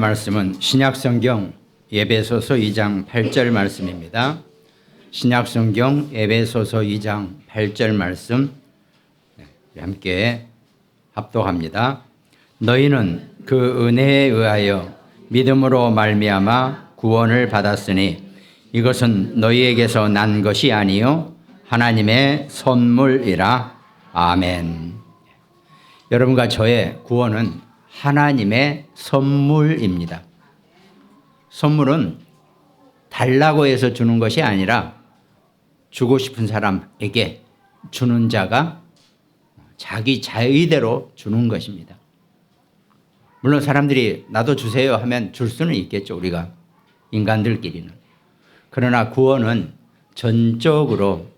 말씀은 신약성경 에베소서 2장 8절 말씀입니다. 신약성경 에베소서 2장 8절 말씀 함께 합독합니다. 너희는 그 은혜에 의하여 믿음으로 말미암아 구원을 받았으니 이것은 너희에게서 난 것이 아니요 하나님의 선물이라. 아멘. 여러분과 저의 구원은 하나님의 선물입니다. 선물은 달라고 해서 주는 것이 아니라 주고 싶은 사람에게 주는 자가 자기 자의대로 주는 것입니다. 물론 사람들이 나도 주세요 하면 줄 수는 있겠죠, 우리가 인간들끼리는. 그러나 구원은 전적으로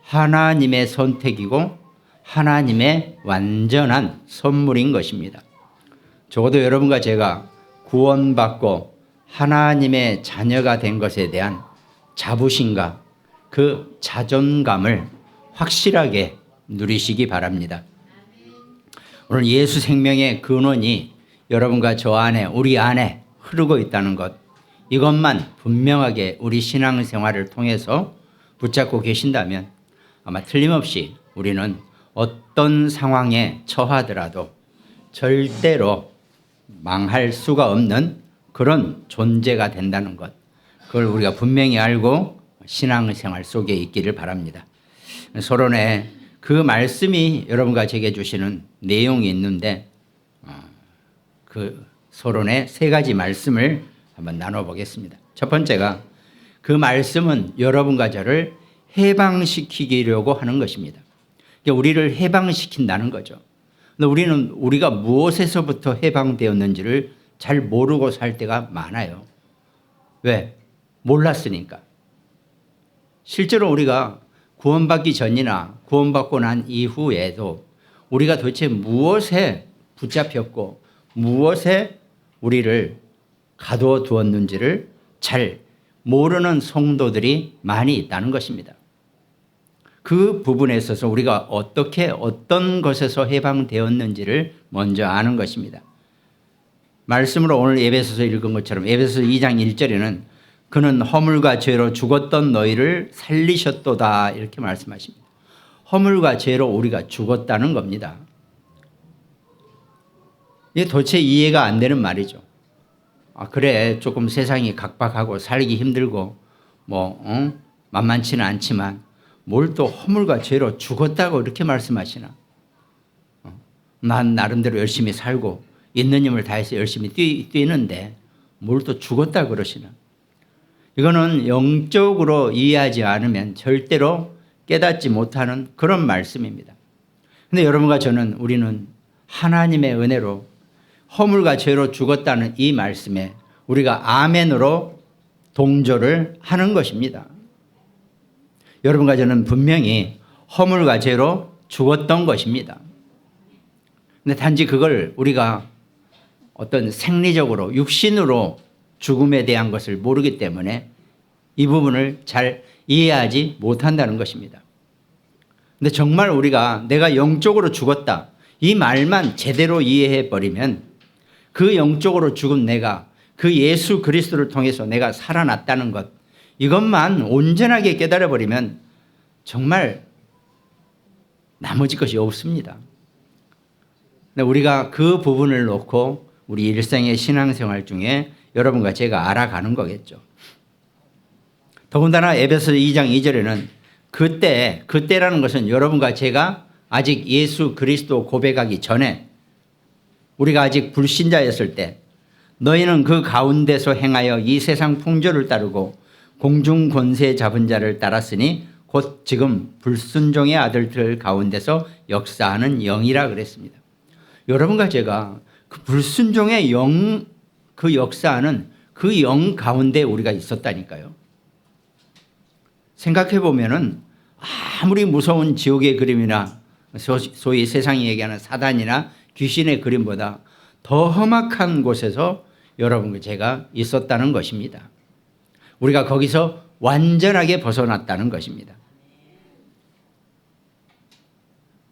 하나님의 선택이고 하나님의 완전한 선물인 것입니다. 적어도 여러분과 제가 구원받고 하나님의 자녀가 된 것에 대한 자부심과 그 자존감을 확실하게 누리시기 바랍니다. 오늘 예수 생명의 근원이 여러분과 저 안에, 우리 안에 흐르고 있다는 것, 이것만 분명하게 우리 신앙생활을 통해서 붙잡고 계신다면 아마 틀림없이 우리는 어떤 상황에 처하더라도 절대로 망할 수가 없는 그런 존재가 된다는 것, 그걸 우리가 분명히 알고 신앙생활 속에 있기를 바랍니다. 서론에 그 말씀이 여러분과 제게 주시는 내용이 있는데 그 서론에 세 가지 말씀을 한번 나눠보겠습니다. 첫 번째가 그 말씀은 여러분과 저를 해방시키려고 하는 것입니다. 우리를 해방시킨다는 거죠. 근데 우리가 무엇에서부터 해방되었는지를 잘 모르고 살 때가 많아요. 왜? 몰랐으니까. 실제로 우리가 구원받기 전이나 구원받고 난 이후에도 우리가 도대체 무엇에 붙잡혔고 무엇에 우리를 가둬 두었는지를 잘 모르는 성도들이 많이 있다는 것입니다. 그 부분에 있어서 우리가 어떤 것에서 해방되었는지를 먼저 아는 것입니다. 말씀으로 오늘 에베소서 읽은 것처럼 에베소서 2장 1절에는 그는 허물과 죄로 죽었던 너희를 살리셨도다 이렇게 말씀하십니다. 허물과 죄로 우리가 죽었다는 겁니다. 이게 도대체 이해가 안 되는 말이죠. 그래, 조금 세상이 각박하고 살기 힘들고 만만치는 않지만 뭘 또 허물과 죄로 죽었다고 이렇게 말씀하시나? 난 나름대로 열심히 살고 있는 힘을 다해서 열심히 뛰는데 뭘 또 죽었다 그러시나? 이거는 영적으로 이해하지 않으면 절대로 깨닫지 못하는 그런 말씀입니다. 그런데 여러분과 우리는 하나님의 은혜로 허물과 죄로 죽었다는 이 말씀에 우리가 아멘으로 동조를 하는 것입니다. 여러분과 저는 분명히 허물과 죄로 죽었던 것입니다. 근데 단지 그걸 우리가 어떤 생리적으로 육신으로 죽음에 대한 것을 모르기 때문에 이 부분을 잘 이해하지 못한다는 것입니다. 근데 정말 우리가 내가 영적으로 죽었다 이 말만 제대로 이해해 버리면 그 영적으로 죽은 내가 그 예수 그리스도를 통해서 내가 살아났다는 것, 이것만 온전하게 깨달아 버리면 정말 나머지 것이 없습니다. 근데 우리가 그 부분을 놓고 우리 일생의 신앙생활 중에 여러분과 제가 알아가는 거겠죠. 더군다나 에베소 2장 2절에는 그때라는 것은 여러분과 제가 아직 예수 그리스도 고백하기 전에 우리가 아직 불신자였을 때 너희는 그 가운데서 행하여 이 세상 풍조를 따르고 공중 권세 잡은 자를 따랐으니 곧 지금 불순종의 아들들 가운데서 역사하는 영이라 그랬습니다. 여러분과 제가 그 불순종의 영, 그 역사하는 그 영 가운데 우리가 있었다니까요. 생각해 보면은 아무리 무서운 지옥의 그림이나 소위 세상이 얘기하는 사단이나 귀신의 그림보다 더 험악한 곳에서 여러분과 제가 있었다는 것입니다. 우리가 거기서 완전하게 벗어났다는 것입니다.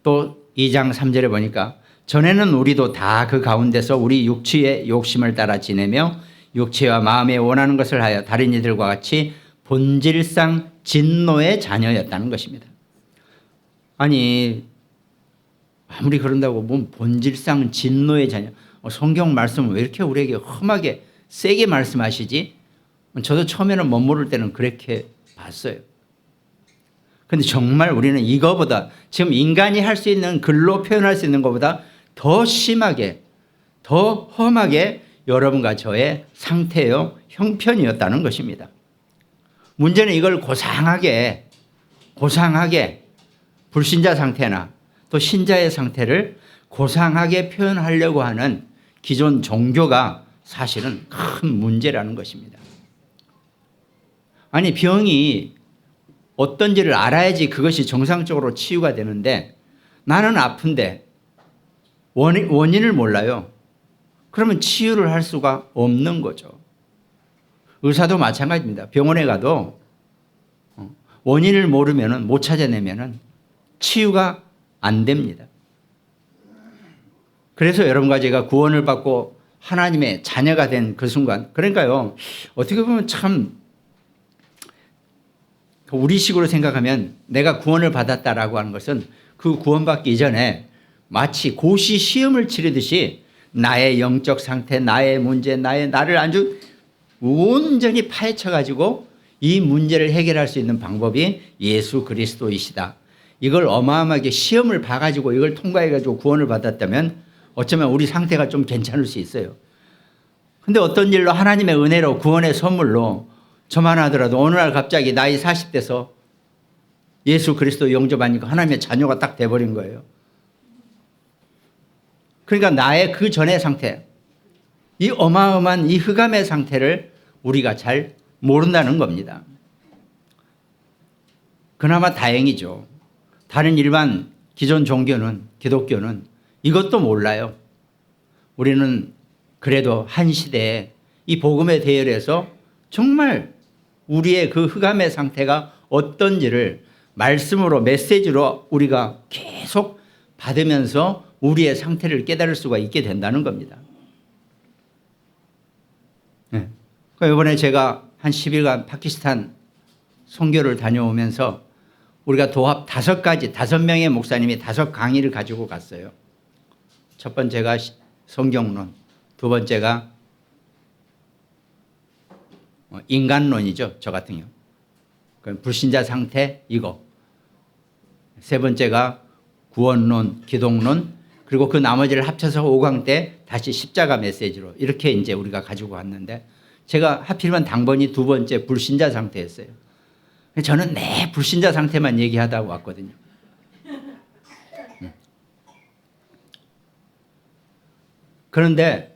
또 2장 3절에 보니까 전에는 우리도 다 그 가운데서 우리 육체의 욕심을 따라 지내며 육체와 마음에 원하는 것을 하여 다른 이들과 같이 본질상 진노의 자녀였다는 것입니다. 아니 아무리 그런다고 뭔 본질상 진노의 자녀, 성경 말씀은 왜 이렇게 우리에게 험하게 세게 말씀하시지? 저도 처음에는 못 모를 때는 그렇게 봤어요. 그런데 정말 우리는 이거보다 지금 인간이 할 수 있는 글로 표현할 수 있는 것보다 더 심하게 더 험하게 여러분과 저의 상태요 형편이었다는 것입니다. 문제는 이걸 고상하게 불신자 상태나 또 신자의 상태를 고상하게 표현하려고 하는 기존 종교가 사실은 큰 문제라는 것입니다. 아니 병이 어떤지를 알아야지 그것이 정상적으로 치유가 되는데 나는 아픈데 원인을 몰라요. 그러면 치유를 할 수가 없는 거죠. 의사도 마찬가지입니다. 병원에 가도 원인을 모르면 못 찾아내면 치유가 안 됩니다. 그래서 여러분과 제가 구원을 받고 하나님의 자녀가 된 그 순간, 그러니까요 어떻게 보면 참 우리식으로 생각하면 내가 구원을 받았다라고 하는 것은 그 구원받기 이전에 마치 고시 시험을 치르듯이 나의 영적 상태, 나의 문제, 나를 아주 온전히 파헤쳐 가지고 이 문제를 해결할 수 있는 방법이 예수 그리스도이시다. 이걸 어마어마하게 시험을 봐가지고 이걸 통과해가지고 구원을 받았다면 어쩌면 우리 상태가 좀 괜찮을 수 있어요. 근데 어떤 일로 하나님의 은혜로 구원의 선물로 저만 하더라도 어느 날 갑자기 나이 40대서 예수 그리스도 영접하니까 하나님의 자녀가 딱 돼버린 거예요. 그러니까 나의 그 전의 상태, 이 어마어마한 이 흑암의 상태를 우리가 잘 모른다는 겁니다. 그나마 다행이죠. 다른 일반 기존 종교는, 기독교는 이것도 몰라요. 우리는 그래도 한 시대에 이 복음의 대열에서 정말 우리의 그 흑암의 상태가 어떤지를 말씀으로 메시지로 우리가 계속 받으면서 우리의 상태를 깨달을 수가 있게 된다는 겁니다. 네. 이번에 제가 한 10일간 파키스탄 선교를 다녀오면서 우리가 도합 5명의 목사님이 5강의를 가지고 갔어요. 첫 번째가 성경론, 두 번째가 인간론이죠. 저 같은 경우. 불신자 상태 이거. 세 번째가 구원론, 기독론, 그리고 그 나머지를 합쳐서 5강 때 다시 십자가 메시지로 이렇게 이제 우리가 가지고 왔는데 제가 하필이면 당번이 두 번째 불신자 상태였어요. 저는 내 불신자 상태만 얘기하다 왔거든요. 그런데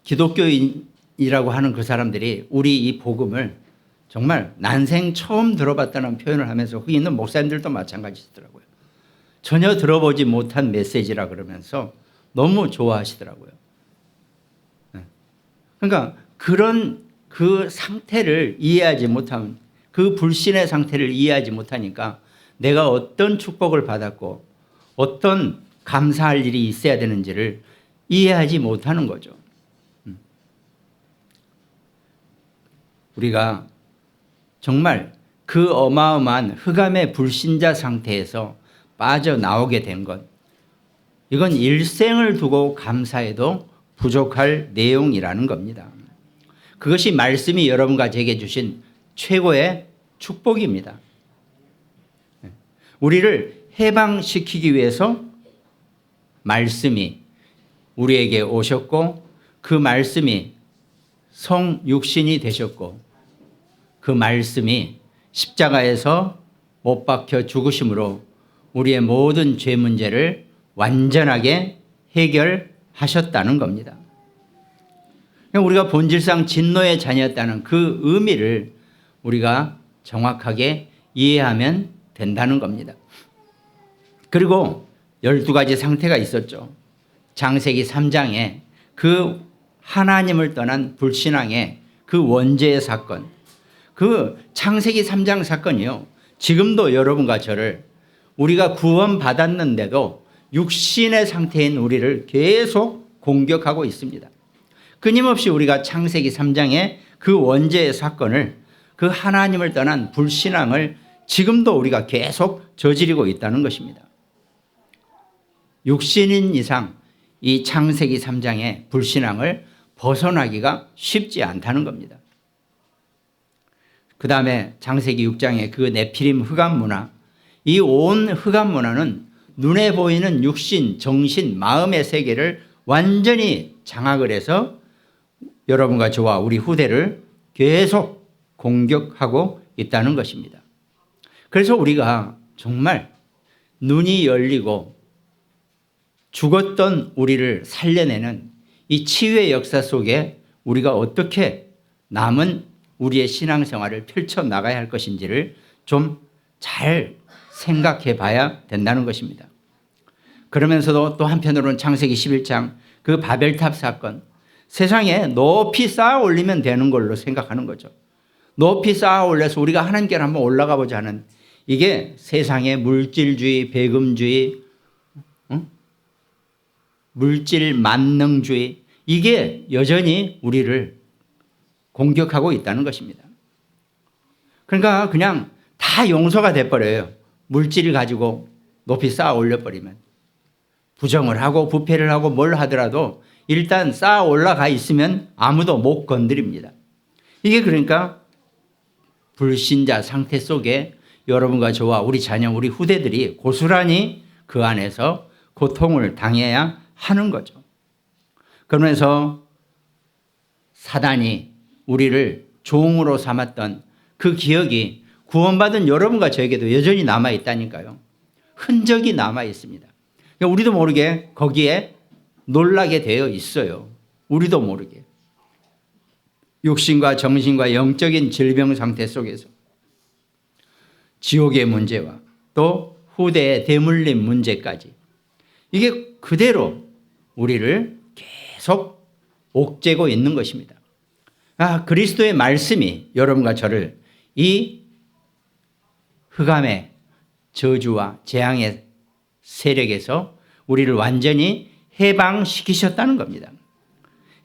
기독교인이라고 하는 그 사람들이 우리 이 복음을 정말 난생 처음 들어봤다는 표현을 하면서 거기 있는 목사님들도 마찬가지더라고요. 전혀 들어보지 못한 메시지라 그러면서 너무 좋아하시더라고요. 그러니까 그런 그 상태를 이해하지 못하면, 그 불신의 상태를 이해하지 못하니까 내가 어떤 축복을 받았고 어떤 감사할 일이 있어야 되는지를 이해하지 못하는 거죠. 우리가 정말 그 어마어마한 흑암의 불신자 상태에서 빠져나오게 된 것, 이건 일생을 두고 감사해도 부족할 내용이라는 겁니다. 그것이 말씀이 여러분과 제게 주신 최고의 축복입니다. 우리를 해방시키기 위해서 말씀이 우리에게 오셨고 그 말씀이 성육신이 되셨고 그 말씀이 십자가에서 못 박혀 죽으심으로 우리의 모든 죄 문제를 완전하게 해결하셨다는 겁니다. 우리가 본질상 진노의 자녀였다는 그 의미를 우리가 정확하게 이해하면 된다는 겁니다. 그리고 12가지 상태가 있었죠. 창세기 3장에 그 하나님을 떠난 불신앙의 그 원죄의 사건, 그 창세기 3장 사건이요, 지금도 여러분과 저를 우리가 구원받았는데도 육신의 상태인 우리를 계속 공격하고 있습니다. 끊임없이 우리가 창세기 3장의 그 원죄의 사건을, 그 하나님을 떠난 불신앙을 지금도 우리가 계속 저지르고 있다는 것입니다. 육신인 이상 이 창세기 3장의 불신앙을 벗어나기가 쉽지 않다는 겁니다. 그 다음에 창세기 6장의 그 네피림 흑암 문화, 이 온 흑암 문화는 눈에 보이는 육신, 정신, 마음의 세계를 완전히 장악을 해서 여러분과 저와 우리 후대를 계속 공격하고 있다는 것입니다. 그래서 우리가 정말 눈이 열리고 죽었던 우리를 살려내는 이 치유의 역사 속에 우리가 어떻게 남은 우리의 신앙생활을 펼쳐나가야 할 것인지를 좀 잘 생각해 봐야 된다는 것입니다. 그러면서도 또 한편으로는 창세기 11장 그 바벨탑 사건, 세상에 높이 쌓아 올리면 되는 걸로 생각하는 거죠. 높이 쌓아 올려서 우리가 하나님께로 한번 올라가 보자 하는, 이게 세상의 물질주의, 배금주의, 물질 만능주의, 이게 여전히 우리를 공격하고 있다는 것입니다. 그러니까 그냥 다 용서가 돼버려요. 물질을 가지고 높이 쌓아 올려버리면. 부정을 하고 부패를 하고 뭘 하더라도 일단 쌓아 올라가 있으면 아무도 못 건드립니다. 이게 그러니까 불신자 상태 속에 여러분과 저와 우리 자녀, 우리 후대들이 고스란히 그 안에서 고통을 당해야 하는 거죠. 그러면서 사단이 우리를 종으로 삼았던 그 기억이 구원받은 여러분과 저에게도 여전히 남아있다니까요. 흔적이 남아있습니다. 그러니까 우리도 모르게 거기에 놀라게 되어 있어요. 우리도 모르게. 육신과 정신과 영적인 질병 상태 속에서 지옥의 문제와 또 후대의 대물림 문제까지, 이게 그대로 우리를 계속 옥죄고 있는 것입니다. 그리스도의 말씀이 여러분과 저를 이 흑암의 저주와 재앙의 세력에서 우리를 완전히 해방시키셨다는 겁니다.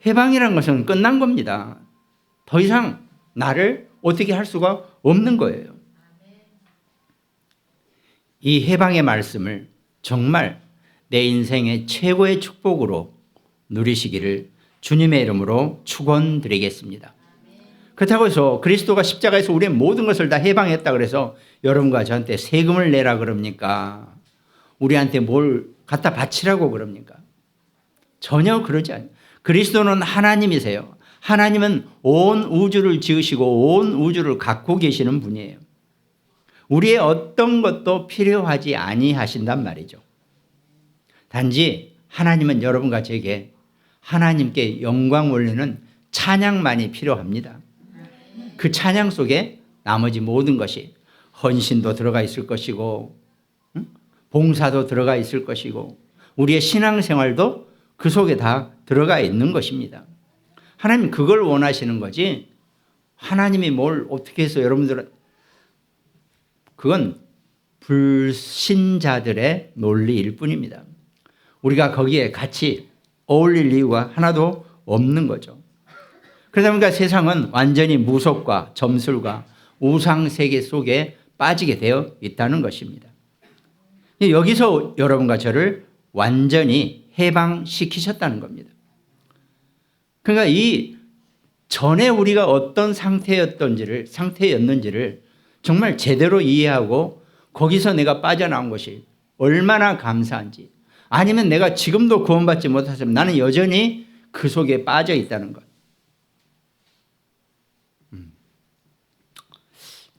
해방이라는 것은 끝난 겁니다. 더 이상 나를 어떻게 할 수가 없는 거예요. 이 해방의 말씀을 정말 내 인생의 최고의 축복으로 누리시기를 주님의 이름으로 축원드리겠습니다. 그렇다고 해서 그리스도가 십자가에서 우리의 모든 것을 다 해방했다 그래서 여러분과 저한테 세금을 내라 그럽니까? 우리한테 뭘 갖다 바치라고 그럽니까? 전혀 그러지 않아요. 그리스도는 하나님이세요. 하나님은 온 우주를 지으시고 온 우주를 갖고 계시는 분이에요. 우리의 어떤 것도 필요하지 아니하신단 말이죠. 단지 하나님은 여러분과 제게 하나님께 영광 올리는 찬양만이 필요합니다. 그 찬양 속에 나머지 모든 것이 헌신도 들어가 있을 것이고 봉사도 들어가 있을 것이고 우리의 신앙생활도 그 속에 다 들어가 있는 것입니다. 하나님 그걸 원하시는 거지, 하나님이 뭘 어떻게 해서 여러분들은, 그건 불신자들의 논리일 뿐입니다. 우리가 거기에 같이 어울릴 이유가 하나도 없는 거죠. 그러다 보니까 세상은 완전히 무속과 점술과 우상세계 속에 빠지게 되어 있다는 것입니다. 여기서 여러분과 저를 완전히 해방시키셨다는 겁니다. 그러니까 이 전에 우리가 어떤 상태였는지를 정말 제대로 이해하고 거기서 내가 빠져나온 것이 얼마나 감사한지, 아니면 내가 지금도 구원받지 못했으면 나는 여전히 그 속에 빠져 있다는 것.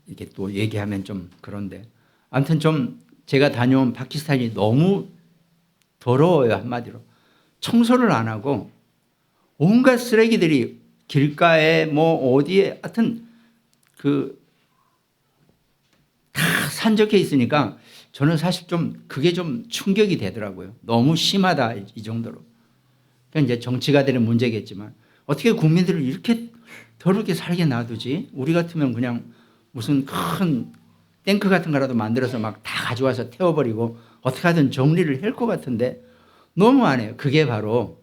이게 또 얘기하면 좀 그런데, 아무튼 좀 제가 다녀온 파키스탄이 너무 더러워요. 한마디로 청소를 안 하고 온갖 쓰레기들이 길가에 뭐 어디에 하여튼 그 다 산적해 있으니까 저는 사실 좀 그게 좀 충격이 되더라고요. 너무 심하다 이 정도로. 그러니까 이제 정치가 되는 문제겠지만 어떻게 국민들을 이렇게 더럽게 살게 놔두지? 우리 같으면 그냥 무슨 큰 탱크 같은 거라도 만들어서 막 다 가져와서 태워버리고 어떻게 하든 정리를 할 것 같은데 너무 안 해요. 그게 바로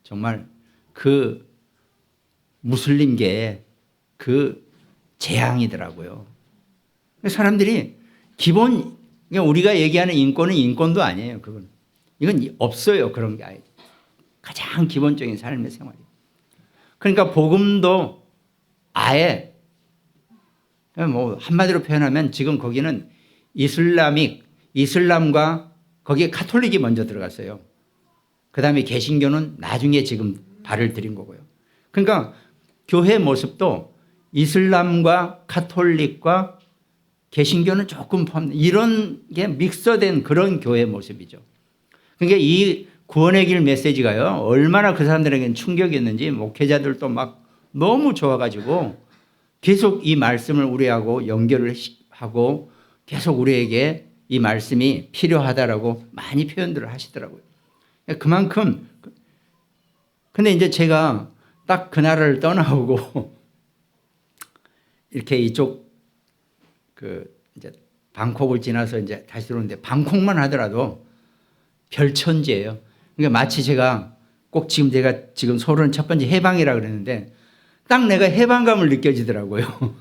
정말 그 무슬림계의 그 재앙이더라고요. 사람들이 기본, 우리가 얘기하는 인권은 인권도 아니에요. 그건. 이건 없어요. 그런 게 아니에요. 가장 기본적인 삶의 생활이에요. 그러니까 복음도 아예 뭐 한마디로 표현하면 지금 거기는 이슬람과 거기에 카톨릭이 먼저 들어갔어요. 그 다음에 개신교는 나중에 지금 발을 들인 거고요. 그러니까 교회 모습도 이슬람과 카톨릭과 개신교는 조금 포함, 이런 게 믹서된 그런 교회 모습이죠. 그러니까 이 구원의 길 메시지가요, 얼마나 그 사람들에게는 충격이었는지 목회자들도 막 너무 좋아가지고 계속 이 말씀을 우리하고 연결을 하고 계속 우리에게 이 말씀이 필요하다라고 많이 표현들을 하시더라고요. 그만큼. 근데 이제 제가 딱 그날을 떠나오고 이렇게 이쪽 이제 방콕을 지나서 이제 다시 들어오는데 방콕만 하더라도 별천지예요. 그러니까 마치 제가 꼭 제가 지금 서울은 첫 번째 해방이라 그랬는데 딱 내가 해방감을 느껴지더라고요.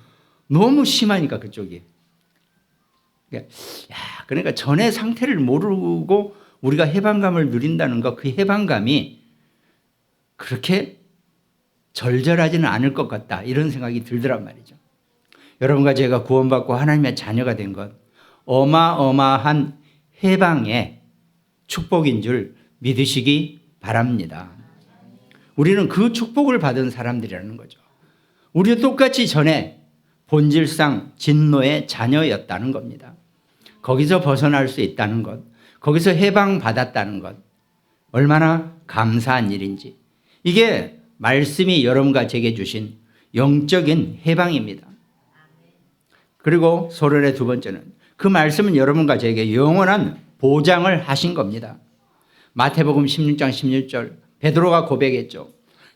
너무 심하니까 그쪽이. 그러니까 전의 상태를 모르고 우리가 해방감을 누린다는 것, 그 해방감이 그렇게 절절하지는 않을 것 같다, 이런 생각이 들더란 말이죠. 여러분과 제가 구원받고 하나님의 자녀가 된 것, 어마어마한 해방의 축복인 줄 믿으시기 바랍니다. 우리는 그 축복을 받은 사람들이라는 거죠. 우리도 똑같이 전에 본질상 진노의 자녀였다는 겁니다. 거기서 벗어날 수 있다는 것, 거기서 해방받았다는 것, 얼마나 감사한 일인지. 이게 말씀이 여러분과 제게 주신 영적인 해방입니다. 그리고 소련의 두 번째는 그 말씀은 여러분과 제게 영원한 보장을 하신 겁니다. 마태복음 16장 16절 베드로가 고백했죠.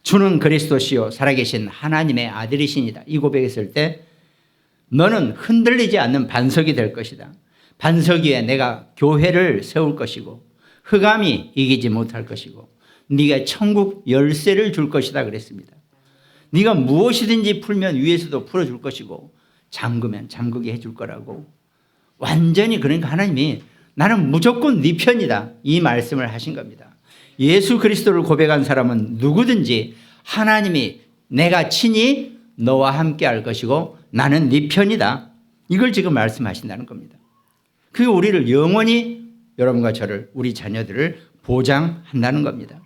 주는 그리스도시요 살아계신 하나님의 아들이시니다. 이 고백했을 때 너는 흔들리지 않는 반석이 될 것이다. 반석 위에 내가 교회를 세울 것이고 흑암이 이기지 못할 것이고 네가 천국 열쇠를 줄 것이다 그랬습니다. 네가 무엇이든지 풀면 위에서도 풀어줄 것이고 잠그면 잠그게 해줄 거라고. 완전히, 그러니까 하나님이 나는 무조건 네 편이다, 이 말씀을 하신 겁니다. 예수 그리스도를 고백한 사람은 누구든지 하나님이 내가 친히 너와 함께 할 것이고 나는 네 편이다, 이걸 지금 말씀하신다는 겁니다. 그게 우리를 영원히, 여러분과 저를, 우리 자녀들을 보장한다는 겁니다.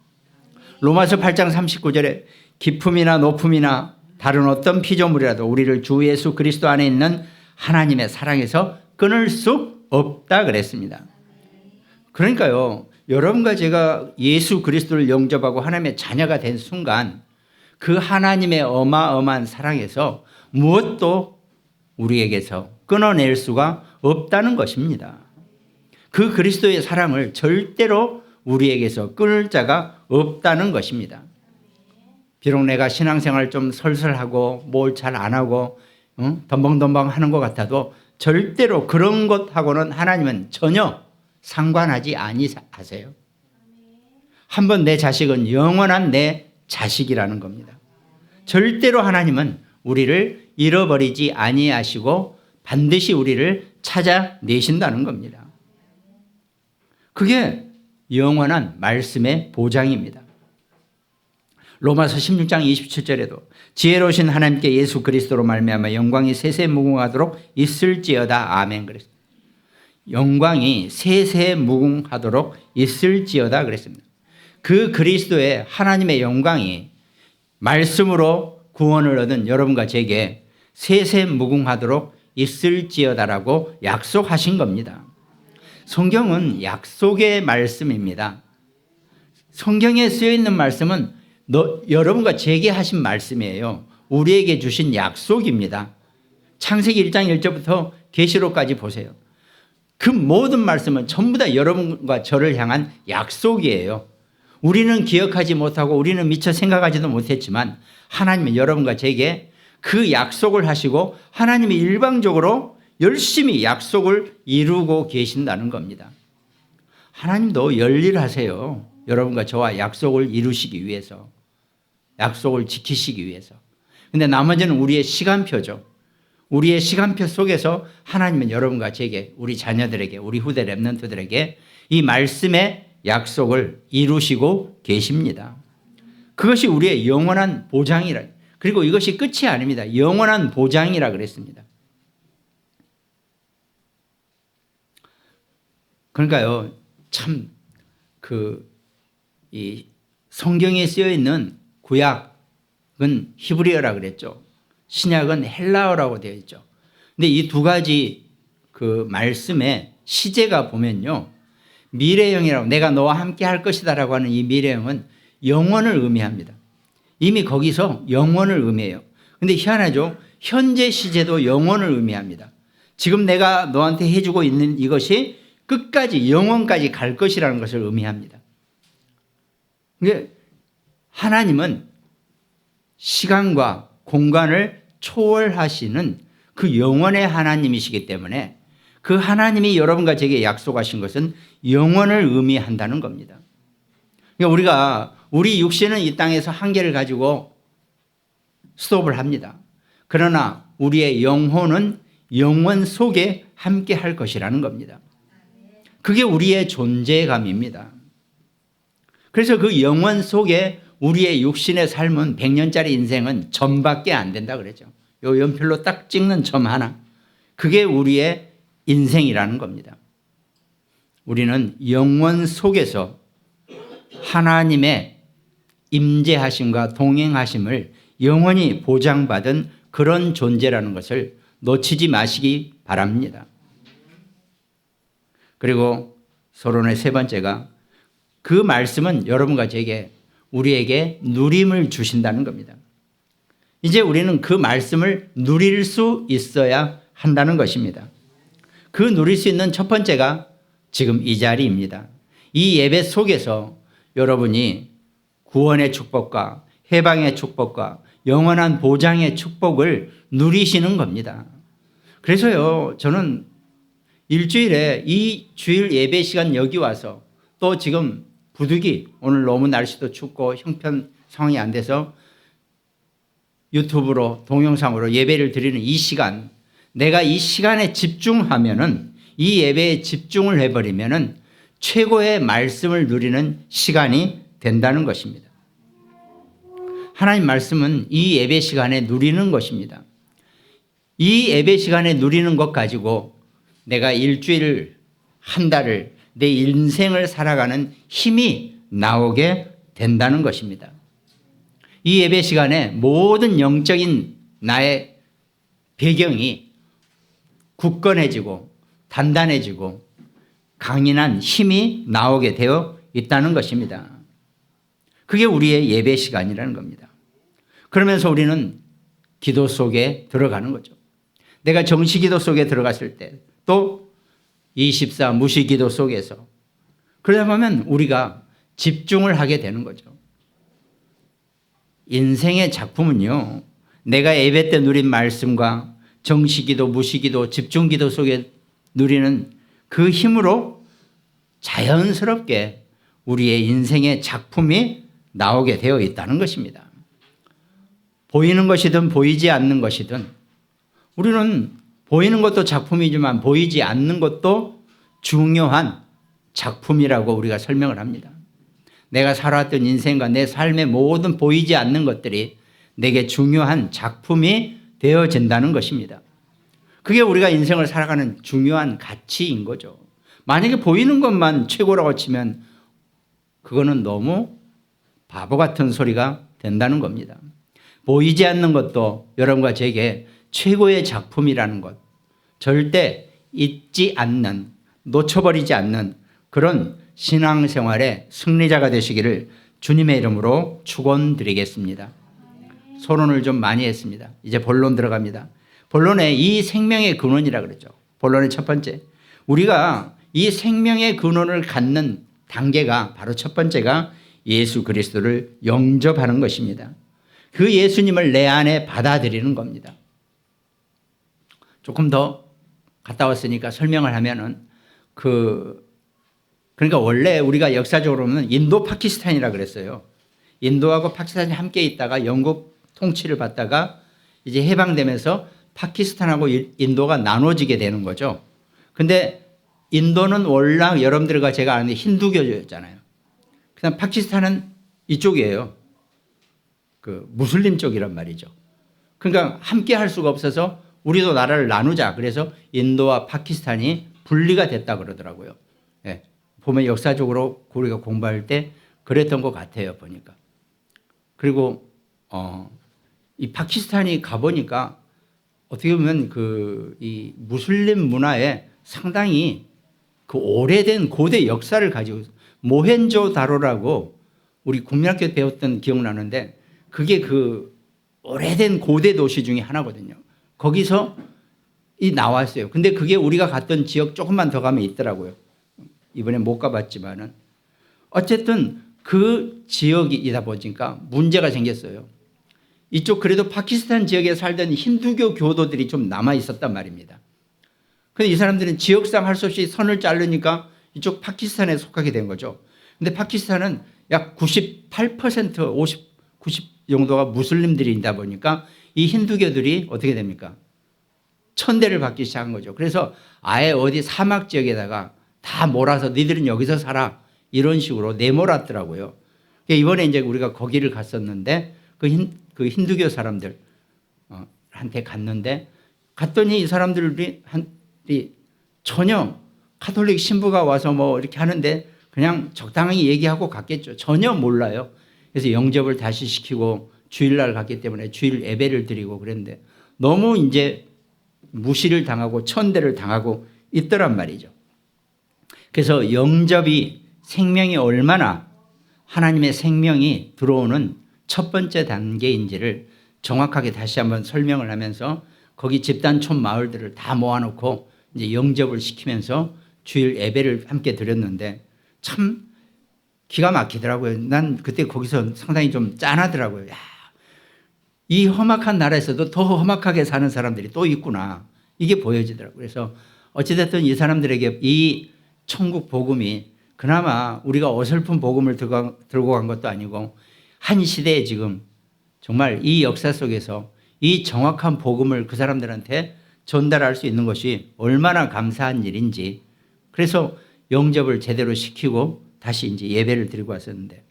로마서 8장 39절에 깊음이나 높음이나 다른 어떤 피조물이라도 우리를 주 예수 그리스도 안에 있는 하나님의 사랑에서 끊을 수 없다 그랬습니다. 그러니까요, 여러분과 제가 예수 그리스도를 영접하고 하나님의 자녀가 된 순간 그 하나님의 어마어마한 사랑에서 무엇도 우리에게서 끊어낼 수가 없다는 것입니다. 그 그리스도의 사랑을 절대로 우리에게서 끊을 자가 없다는 것입니다. 비록 내가 신앙생활 좀 설설하고 뭘 잘 안 하고 덤벙덤벙 하는 것 같아도 절대로 그런 것하고는 하나님은 전혀 상관하지 아니하세요. 한번 내 자식은 영원한 내 자식이라는 겁니다. 절대로 하나님은 우리를 잃어버리지 아니하시고 반드시 우리를 찾아내신다는 겁니다. 그게 영원한 말씀의 보장입니다. 로마서 16장 27절에도 지혜로우신 하나님께 예수 그리스도로 말미암아 영광이 세세무궁하도록 있을지어다. 아멘 그랬습니다. 영광이 세세무궁하도록 있을지어다 그랬습니다. 그 그리스도의 하나님의 영광이 말씀으로 구원을 얻은 여러분과 제게 세세무궁하도록 있을지어다라고 약속하신 겁니다. 성경은 약속의 말씀입니다. 성경에 쓰여 있는 말씀은 여러분과 제게 하신 말씀이에요. 우리에게 주신 약속입니다. 창세기 1장 1절부터 계시록까지 보세요. 그 모든 말씀은 전부 다 여러분과 저를 향한 약속이에요. 우리는 기억하지 못하고 우리는 미처 생각하지도 못했지만 하나님은 여러분과 제게 그 약속을 하시고 하나님이 일방적으로 열심히 약속을 이루고 계신다는 겁니다. 하나님도 열일하세요. 여러분과 저와 약속을 이루시기 위해서, 약속을 지키시기 위해서. 근데 나머지는 우리의 시간표죠. 우리의 시간표 속에서 하나님은 여러분과 제게, 우리 자녀들에게, 우리 후대 렘넌트들에게 이 말씀의 약속을 이루시고 계십니다. 그것이 우리의 영원한 보장이라. 그리고 이것이 끝이 아닙니다. 영원한 보장이라 그랬습니다. 그러니까요, 참 이 성경에 쓰여 있는 구약은 히브리어라 그랬죠. 신약은 헬라어라고 되어 있죠. 근데 이 두 가지 그 말씀의 시제가 보면요, 미래형이라고, 내가 너와 함께 할 것이다라고 하는 이 미래형은 영원을 의미합니다. 이미 거기서 영원을 의미해요. 근데 희한하죠. 현재 시제도 영원을 의미합니다. 지금 내가 너한테 해주고 있는 이것이 끝까지 영원까지 갈 것이라는 것을 의미합니다. 근데 하나님은 시간과 공간을 초월하시는 그 영원의 하나님이시기 때문에 그 하나님이 여러분과 제게 약속하신 것은 영원을 의미한다는 겁니다. 그러니까 우리 육신은 이 땅에서 한계를 가지고 스톱을 합니다. 그러나 우리의 영혼은 영원 속에 함께 할 것이라는 겁니다. 그게 우리의 존재감입니다. 그래서 그 영원 속에 우리의 육신의 삶은 100년짜리 인생은 점밖에 안 된다 그랬죠. 요 연필로 딱 찍는 점 하나. 그게 우리의 인생이라는 겁니다. 우리는 영원 속에서 하나님의 임재하심과 동행하심을 영원히 보장받은 그런 존재라는 것을 놓치지 마시기 바랍니다. 그리고 서론의 세 번째가 그 말씀은 여러분과 제게 우리에게 누림을 주신다는 겁니다. 이제 우리는 그 말씀을 누릴 수 있어야 한다는 것입니다. 그 누릴 수 있는 첫 번째가 지금 이 자리입니다. 이 예배 속에서 여러분이 구원의 축복과 해방의 축복과 영원한 보장의 축복을 누리시는 겁니다. 그래서요, 저는 일주일에 이 주일 예배 시간 여기 와서 또 지금 부득이 오늘 너무 날씨도 춥고 형편 상황이 안 돼서 유튜브로 동영상으로 예배를 드리는 이 시간, 내가 이 시간에 집중하면은, 이 예배에 집중을 해버리면은 최고의 말씀을 누리는 시간이 된다는 것입니다. 하나님 말씀은 이 예배 시간에 누리는 것입니다. 이 예배 시간에 누리는 것 가지고 내가 일주일, 한 달을, 내 인생을 살아가는 힘이 나오게 된다는 것입니다. 이 예배 시간에 모든 영적인 나의 배경이 굳건해지고 단단해지고 강인한 힘이 나오게 되어 있다는 것입니다. 그게 우리의 예배 시간이라는 겁니다. 그러면서 우리는 기도 속에 들어가는 거죠. 내가 정시 기도 속에 들어갔을 때, 또 24 무시 기도 속에서, 그러다 보면 우리가 집중을 하게 되는 거죠. 인생의 작품은요, 내가 예배 때 누린 말씀과 정시 기도, 무시 기도, 집중 기도 속에 누리는 그 힘으로 자연스럽게 우리의 인생의 작품이 나오게 되어 있다는 것입니다. 보이는 것이든 보이지 않는 것이든 우리는 보이는 것도 작품이지만 보이지 않는 것도 중요한 작품이라고 우리가 설명을 합니다. 내가 살아왔던 인생과 내 삶의 모든 보이지 않는 것들이 내게 중요한 작품이 되어진다는 것입니다. 그게 우리가 인생을 살아가는 중요한 가치인 거죠. 만약에 보이는 것만 최고라고 치면 그거는 너무 바보 같은 소리가 된다는 겁니다. 보이지 않는 것도 여러분과 제게 최고의 작품이라는 것, 절대 잊지 않는, 놓쳐버리지 않는 그런 신앙생활의 승리자가 되시기를 주님의 이름으로 축원드리겠습니다. 서론을 좀 많이 했습니다. 이제 본론 들어갑니다. 본론에 이 생명의 근원이라 그랬죠. 본론의 첫 번째, 우리가 이 생명의 근원을 갖는 단계가 바로 첫 번째가 예수 그리스도를 영접하는 것입니다. 그 예수님을 내 안에 받아들이는 겁니다. 조금 더 갔다 왔으니까 설명을 하면은 그러니까 원래 우리가 역사적으로 보면 인도 파키스탄이라 그랬어요. 인도하고 파키스탄이 함께 있다가 영국 통치를 받다가 이제 해방되면서 파키스탄하고 인도가 나눠지게 되는 거죠. 근데 인도는 원래 여러분들과 제가 아는 힌두교였잖아요. 그다음 파키스탄은 이쪽이에요. 그 무슬림 쪽이란 말이죠. 그러니까 함께 할 수가 없어서 우리도 나라를 나누자. 그래서 인도와 파키스탄이 분리가 됐다 그러더라고요. 예. 보면 역사적으로 우리가 공부할 때 그랬던 것 같아요. 보니까. 그리고 이 파키스탄이 가보니까 어떻게 보면 이 무슬림 문화에 상당히 그 오래된 고대 역사를 가지고 모헨조다로라고 우리 국민학교 배웠던 기억나는데 그게 그 오래된 고대 도시 중에 하나거든요. 거기서 나왔어요. 근데 그게 우리가 갔던 지역 조금만 더 가면 있더라고요. 이번에 못 가봤지만은 어쨌든 그 지역이다 보니까 문제가 생겼어요. 이쪽 그래도 파키스탄 지역에 살던 힌두교 교도들이 좀 남아 있었단 말입니다. 근데 이 사람들은 지역상 할 수 없이 선을 자르니까 이쪽 파키스탄에 속하게 된 거죠. 근데 파키스탄은 약 98%, 90 정도가 무슬림들이 있다 보니까 이 힌두교들이 어떻게 됩니까? 천대를 받기 시작한 거죠. 그래서 아예 어디 사막 지역에다가 다 몰아서 너희들은 여기서 살아. 이런 식으로 내몰았더라고요. 이번에 이제 우리가 거기를 갔었는데 그 힌두교 사람들 한테 갔더니 이 사람들이 전혀 가톨릭 신부가 와서 뭐 이렇게 하는데 그냥 적당히 얘기하고 갔겠죠. 전혀 몰라요. 그래서 영접을 다시 시키고 주일날 갔기 때문에 주일 예배를 드리고 그랬는데 너무 이제 무시를 당하고 천대를 당하고 있더란 말이죠. 그래서 영접이 생명이 얼마나 하나님의 생명이 들어오는 첫 번째 단계인지를 정확하게 다시 한번 설명을 하면서 거기 집단촌 마을들을 다 모아놓고 이제 영접을 시키면서 주일 예배를 함께 드렸는데 참 기가 막히더라고요. 난 그때 거기서 상당히 좀 짠하더라고요. 야, 이 험악한 나라에서도 더 험악하게 사는 사람들이 또 있구나. 이게 보여지더라고요. 그래서 어찌됐든 이 사람들에게 이 천국 복음이 그나마 우리가 어설픈 복음을 들고 간 것도 아니고 한 시대에 지금 정말 이 역사 속에서 이 정확한 복음을 그 사람들한테 전달할 수 있는 것이 얼마나 감사한 일인지 그래서 영접을 제대로 시키고 다시 이제 예배를 드리고 왔었는데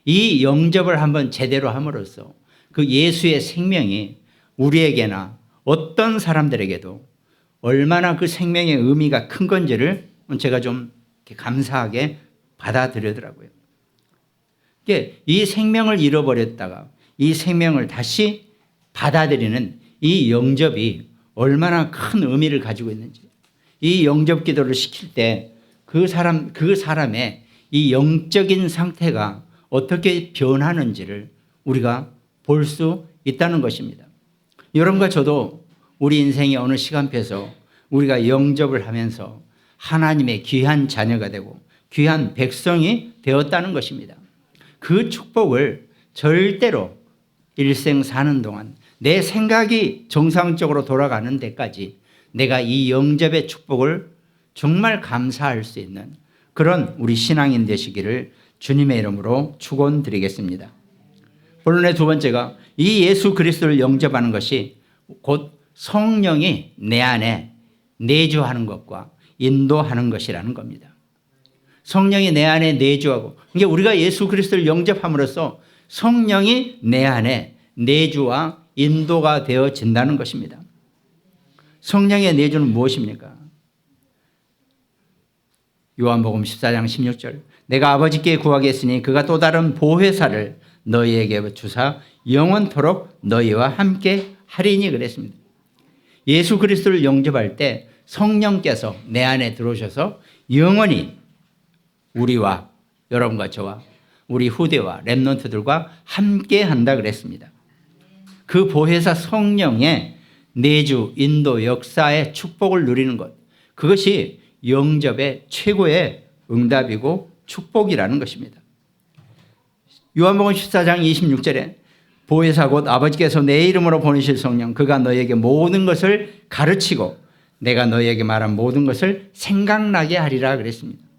이 영접을 한번 제대로 함으로써 그 예수의 생명이 우리에게나 어떤 사람들에게도 얼마나 그 생명의 의미가 큰 건지를 제가 좀 감사하게 받아들이더라고요. 이 생명을 잃어버렸다가 이 생명을 다시 받아들이는 이 영접이 얼마나 큰 의미를 가지고 있는지 이 영접 기도를 시킬 때 그 사람의 이 영적인 상태가 어떻게 변하는지를 우리가 볼 수 있다는 것입니다. 여러분과 저도 우리 인생의 어느 시간표에서 우리가 영접을 하면서 하나님의 귀한 자녀가 되고 귀한 백성이 되었다는 것입니다. 그 축복을 절대로 일생 사는 동안 내 생각이 정상적으로 돌아가는 데까지 내가 이 영접의 축복을 정말 감사할 수 있는 그런 우리 신앙인 되시기를 주님의 이름으로 축원드리겠습니다. 본론의 두 번째가 이 예수 그리스도를 영접하는 것이 곧 성령이 내 안에 내주하는 것과 인도하는 것이라는 겁니다. 성령이 내 안에 내주하고 그러니까 우리가 예수 그리스도를 영접함으로써 성령이 내 안에 내주와 인도가 되어진다는 것입니다. 성령의 내주는 무엇입니까? 요한복음 14장 16절 내가 아버지께 구하겠으니 그가 또 다른 보혜사를 너희에게 주사 영원토록 너희와 함께 하리니 그랬습니다. 예수 그리스도를 영접할 때 성령께서 내 안에 들어오셔서 영원히 우리와 여러분과 저와 우리 후대와 렘넌트들과 함께 한다 그랬습니다. 그 보혜사 성령의 내주, 인도, 역사의 축복을 누리는 것 그것이 영접의 최고의 응답이고 축복이라는 것입니다. 요한복음 14장 26절에 보혜사 곧 아버지께서 내 이름으로 보내실 성령 그가 너희에게 모든 것을 가르치고 내가 너희에게 말한 모든 것을 생각나게 하리라 그랬습니다.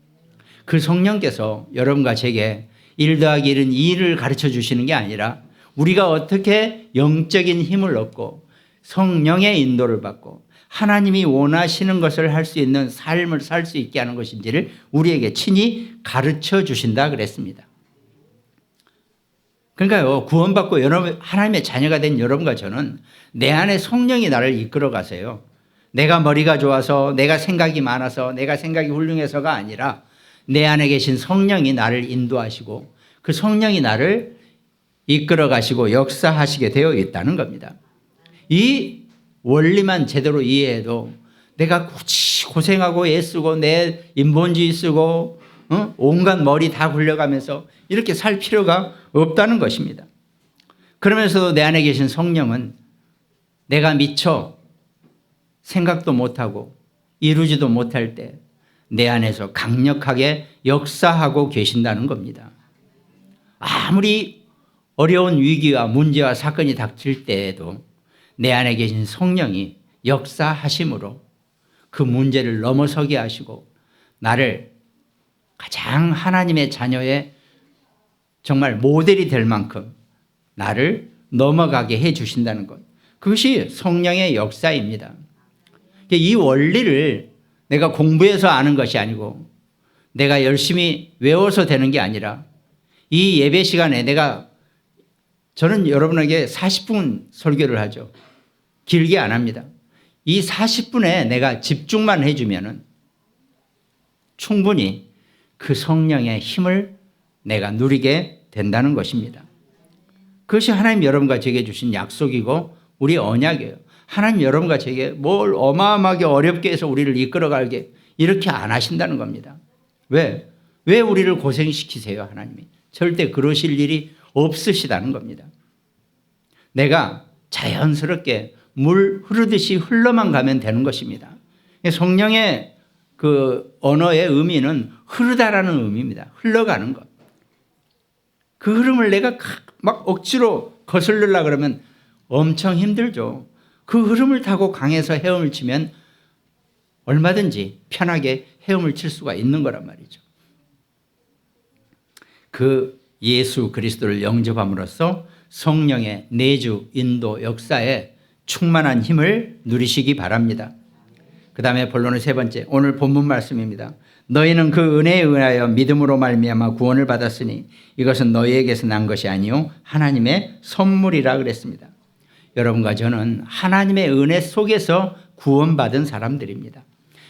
그 성령께서 여러분과 제게 1 더하기 1은 2를 가르쳐 주시는 게 아니라 우리가 어떻게 영적인 힘을 얻고 성령의 인도를 받고 하나님이 원하시는 것을 할 수 있는 삶을 살 수 있게 하는 것인지를 우리에게 친히 가르쳐 주신다 그랬습니다. 그러니까요, 구원받고 여러분, 하나님의 자녀가 된 여러분과 저는 내 안에 성령이 나를 이끌어 가세요. 내가 머리가 좋아서, 내가 생각이 많아서, 내가 생각이 훌륭해서가 아니라 내 안에 계신 성령이 나를 인도하시고 그 성령이 나를 이끌어 가시고 역사하시게 되어 있다는 겁니다. 이 원리만 제대로 이해해도 내가 굳이 고생하고 애쓰고 내 인본주의 쓰고 온갖 머리 다 굴려가면서 이렇게 살 필요가 없다는 것입니다. 그러면서도 내 안에 계신 성령은 내가 미처 생각도 못하고 이루지도 못할 때 내 안에서 강력하게 역사하고 계신다는 겁니다. 아무리 어려운 위기와 문제와 사건이 닥칠 때에도 내 안에 계신 성령이 역사하심으로 그 문제를 넘어서게 하시고 나를 가장 하나님의 자녀의 정말 모델이 될 만큼 나를 넘어가게 해 주신다는 것. 그것이 성령의 역사입니다. 이 원리를 내가 공부해서 아는 것이 아니고 내가 열심히 외워서 되는 게 아니라 이 예배 시간에 저는 여러분에게 40분 설교를 하죠. 길게 안 합니다. 이 40분에 내가 집중만 해주면은 충분히 그 성령의 힘을 내가 누리게 된다는 것입니다. 그것이 하나님 여러분과 제게 주신 약속이고 우리 언약이에요. 하나님 여러분과 제게 뭘 어마어마하게 어렵게 해서 우리를 이끌어가게 이렇게 안 하신다는 겁니다. 왜? 왜 우리를 고생시키세요, 하나님이? 절대 그러실 일이 없으시다는 겁니다. 내가 자연스럽게 물 흐르듯이 흘러만 가면 되는 것입니다. 성령의 그 언어의 의미는 흐르다라는 의미입니다. 흘러가는 것. 그 흐름을 내가 막 억지로 거슬르려고 그러면 엄청 힘들죠. 그 흐름을 타고 강에서 헤엄을 치면 얼마든지 편하게 헤엄을 칠 수가 있는 거란 말이죠. 그 예수 그리스도를 영접함으로써 성령의 내주, 인도, 역사에 충만한 힘을 누리시기 바랍니다. 그 다음에 본론의 세 번째, 오늘 본문 말씀입니다. 너희는 그 은혜에 의하여 믿음으로 말미암아 구원을 받았으니 이것은 너희에게서 난 것이 아니요 하나님의 선물이라 그랬습니다. 여러분과 저는 하나님의 은혜 속에서 구원받은 사람들입니다.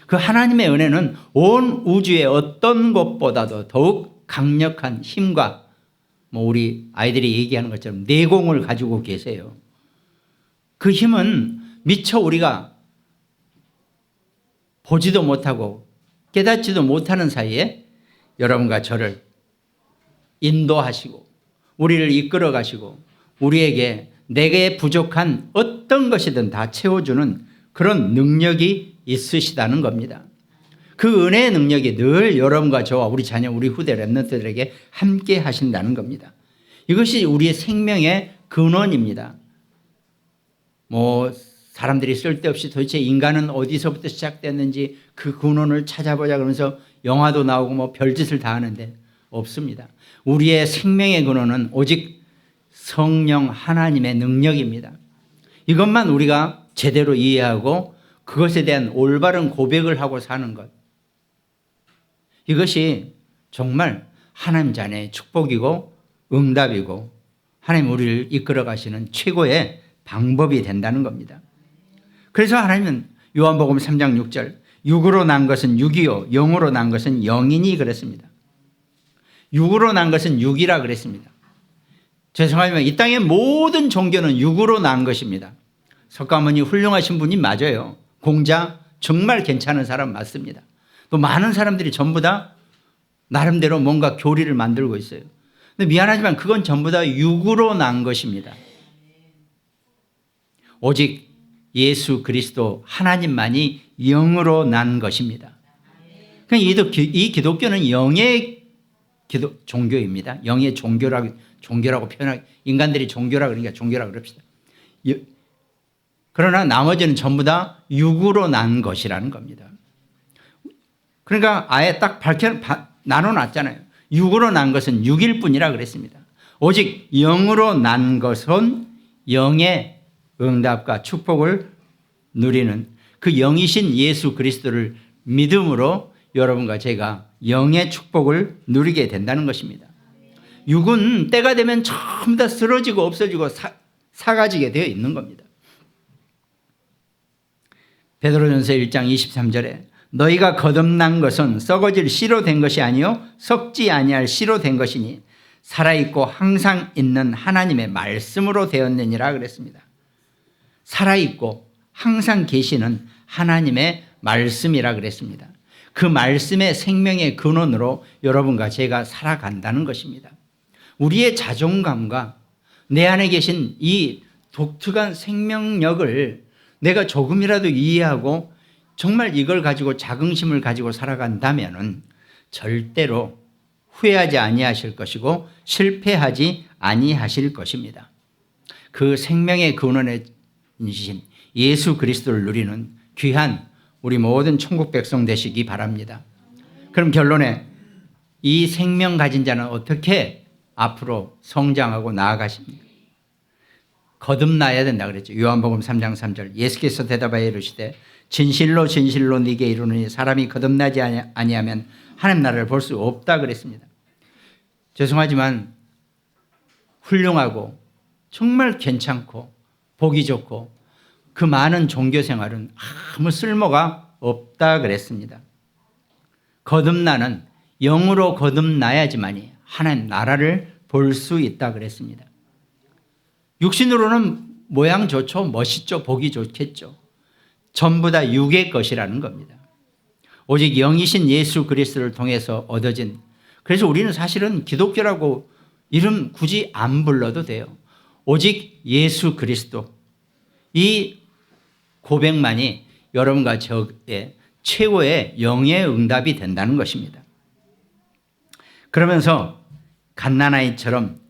그 하나님의 은혜는 온 우주의 어떤 것보다도 더욱 강력한 힘과 우리 아이들이 얘기하는 것처럼 내공을 가지고 계세요. 그 힘은 미처 우리가 보지도 못하고 깨닫지도 못하는 사이에 여러분과 저를 인도하시고 우리를 이끌어 가시고 우리에게 내게 부족한 어떤 것이든 다 채워주는 그런 능력이 있으시다는 겁니다. 그 은혜의 능력이 늘 여러분과 저와 우리 자녀, 우리 후대 렘넌트들에게 함께 하신다는 겁니다. 이것이 우리의 생명의 근원입니다. 사람들이 쓸데없이 도대체 인간은 어디서부터 시작됐는지 그 근원을 찾아보자 그러면서 영화도 나오고 별짓을 다 하는데 없습니다. 우리의 생명의 근원은 오직 성령 하나님의 능력입니다. 이것만 우리가 제대로 이해하고 그것에 대한 올바른 고백을 하고 사는 것. 이것이 정말 하나님 자녀의 축복이고 응답이고 하나님 우리를 이끌어 가시는 최고의 방법이 된다는 겁니다. 그래서 하나님은 요한복음 3장 6절 육으로 난 것은 육이요 영으로 난 것은 영이니 그랬습니다. 육으로 난 것은 육이라 그랬습니다. 죄송하지만 이 땅의 모든 종교는 육으로 난 것입니다. 석가모니 훌륭하신 분이 맞아요. 공자 정말 괜찮은 사람 맞습니다. 또 많은 사람들이 전부 다 나름대로 뭔가 교리를 만들고 있어요. 근데 미안하지만 그건 전부 다 육으로 난 것입니다. 오직 예수 그리스도 하나님만이 영으로 난 것입니다. 이 기독교는 영의 종교입니다. 영의 종교라고 표현하기, 인간들이 종교라 그러니까 종교라 그럽시다. 그러나 나머지는 전부 다 육으로 난 것이라는 겁니다. 그러니까 아예 딱 나눠놨잖아요. 육으로 난 것은 육일 뿐이라 그랬습니다. 오직 영으로 난 것은 영의 응답과 축복을 누리는 그 영이신 예수 그리스도를 믿음으로 여러분과 제가 영의 축복을 누리게 된다는 것입니다. 육은 때가 되면 전부 다 쓰러지고 없어지고 사가지게 되어 있는 겁니다. 베드로전서 1장 23절에 너희가 거듭난 것은 썩어질 씨로 된 것이 아니요 썩지 아니할 씨로 된 것이니 살아있고 항상 있는 하나님의 말씀으로 되었느니라 그랬습니다. 살아있고 항상 계시는 하나님의 말씀이라 그랬습니다. 그 말씀의 생명의 근원으로 여러분과 제가 살아간다는 것입니다. 우리의 자존감과 내 안에 계신 이 독특한 생명력을 내가 조금이라도 이해하고 정말 이걸 가지고 자긍심을 가지고 살아간다면 절대로 후회하지 아니하실 것이고 실패하지 아니하실 것입니다. 그 생명의 근원에 있으신 예수 그리스도를 누리는 귀한 우리 모든 천국 백성 되시기 바랍니다. 그럼 결론에 이 생명 가진 자는 어떻게 앞으로 성장하고 나아가십니까? 거듭나야 된다 그랬죠. 요한복음 3장 3절 예수께서 대답하여 이르시되 진실로 진실로 네게 이르노니 사람이 거듭나지 아니하면 하나님 나라를 볼 수 없다 그랬습니다. 죄송하지만 훌륭하고 정말 괜찮고 보기 좋고 그 많은 종교 생활은 아무 쓸모가 없다 그랬습니다. 거듭나는 영으로 거듭나야지만이 하나님 나라를 볼 수 있다 그랬습니다. 육신으로는 모양 좋죠, 멋있죠, 보기 좋겠죠. 전부 다 육의 것이라는 겁니다. 오직 영이신 예수 그리스도를 통해서 얻어진, 그래서 우리는 사실은 기독교라고 이름 굳이 안 불러도 돼요. 오직 예수 그리스도, 이 고백만이 여러분과 저의 최고의 영의 응답이 된다는 것입니다. 그러면서 갓난아이처럼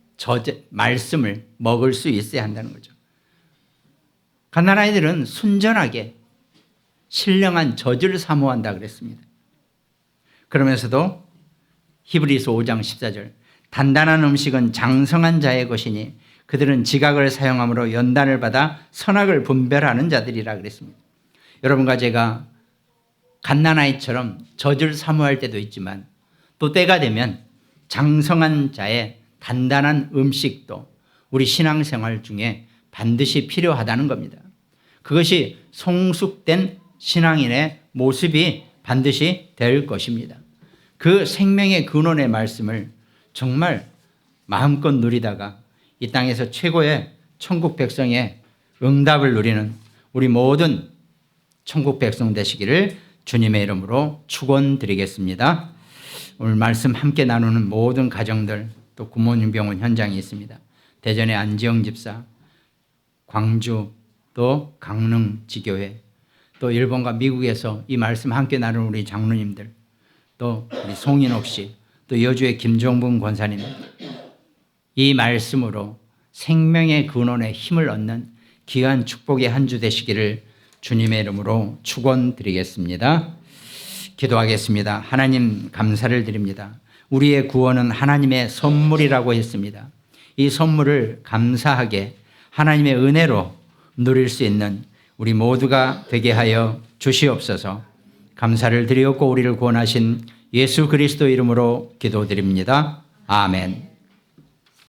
말씀을 먹을 수 있어야 한다는 거죠. 갓난아이들은 순전하게 신령한 젖을 사모한다 그랬습니다. 그러면서도 히브리서 5장 14절 단단한 음식은 장성한 자의 것이니 그들은 지각을 사용함으로 연단을 받아 선악을 분별하는 자들이라 그랬습니다. 여러분과 제가 갓난아이처럼 젖을 사모할 때도 있지만 또 때가 되면 장성한 자의 단단한 음식도 우리 신앙생활 중에 반드시 필요하다는 겁니다. 그것이 성숙된 신앙인의 모습이 반드시 될 것입니다. 그 생명의 근원의 말씀을 정말 마음껏 누리다가 이 땅에서 최고의 천국 백성의 응답을 누리는 우리 모든 천국 백성 되시기를 주님의 이름으로 축원드리겠습니다. 오늘 말씀 함께 나누는 모든 가정들, 또 굿모닝 병원 현장이 있습니다. 대전의 안지영 집사, 광주, 또 강릉 지교회, 또 일본과 미국에서 이 말씀 함께 나누는 우리 장로님들, 또 우리 송인옥 씨, 또 여주의 김종분 권사님, 이 말씀으로 생명의 근원에 힘을 얻는 귀한 축복의 한 주 되시기를 주님의 이름으로 축원드리겠습니다. 기도하겠습니다. 하나님 감사를 드립니다. 우리의 구원은 하나님의 선물이라고 했습니다. 이 선물을 감사하게 하나님의 은혜로 누릴 수 있는 우리 모두가 되게 하여 주시옵소서. 감사를 드리옵고 우리를 구원하신 예수 그리스도 이름으로 기도드립니다. 아멘.